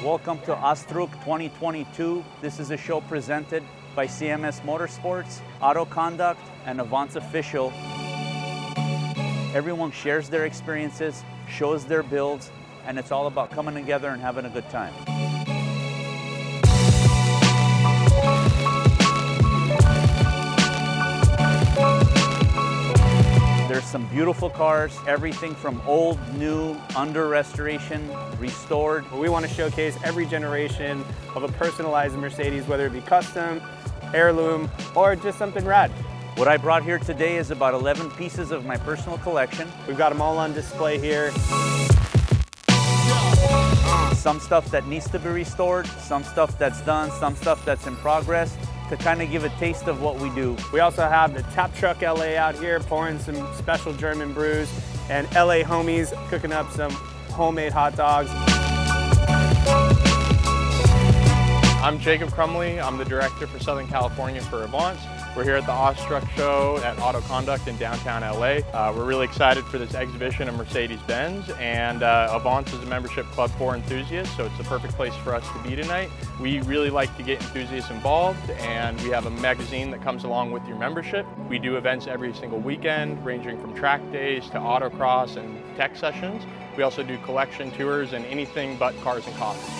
Welcome to Ausdrücke 2022. This is a show presented by CMS Motorsports, Auto Conduct, and Avants Official. Everyone shares their experiences, shows their builds, and it's all about coming together and having a good time. There's some beautiful cars, everything from old, new, under restoration, restored. We want to showcase every generation of a personalized Mercedes, whether it be custom, heirloom, or just something rad. What I brought here today is about 11 pieces of my personal collection. We've got them all on display here. Some stuff that needs to be restored, some stuff that's done, some stuff that's in progress, to kind of give a taste of what we do. We also have the Tap Truck LA out here pouring some special German brews, and LA homies cooking up some homemade hot dogs. I'm Jacob Crumley. I'm the director for Southern California for Avants. We're here at the Ausdrücke show at Auto Conduct in downtown LA. We're really excited for this exhibition of Mercedes-Benz, and Avants is a membership club for enthusiasts, so it's the perfect place for us to be tonight. We really like to get enthusiasts involved, and we have a magazine that comes along with your membership. We do events every single weekend, ranging from track days to autocross and tech sessions. We also do collection tours and anything but cars and coffee.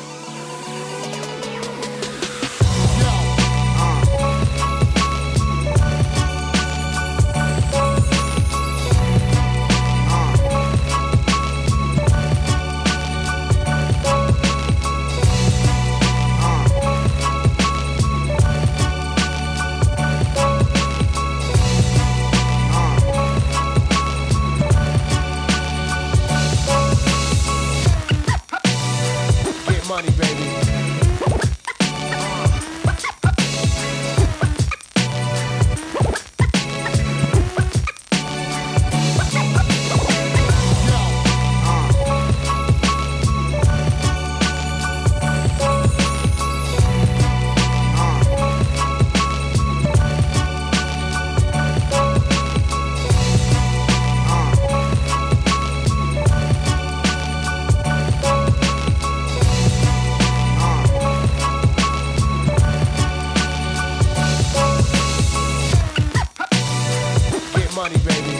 Money, baby. Money, baby.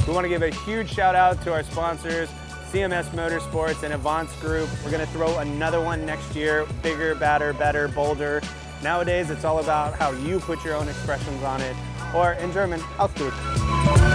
We want to give a huge shout out to our sponsors, CMS Motorsports and Avants Group. We're going to throw another one next year, bigger, badder, better, bolder. Nowadays, it's all about how you put your own expressions on it, or in German, Ausdrücke.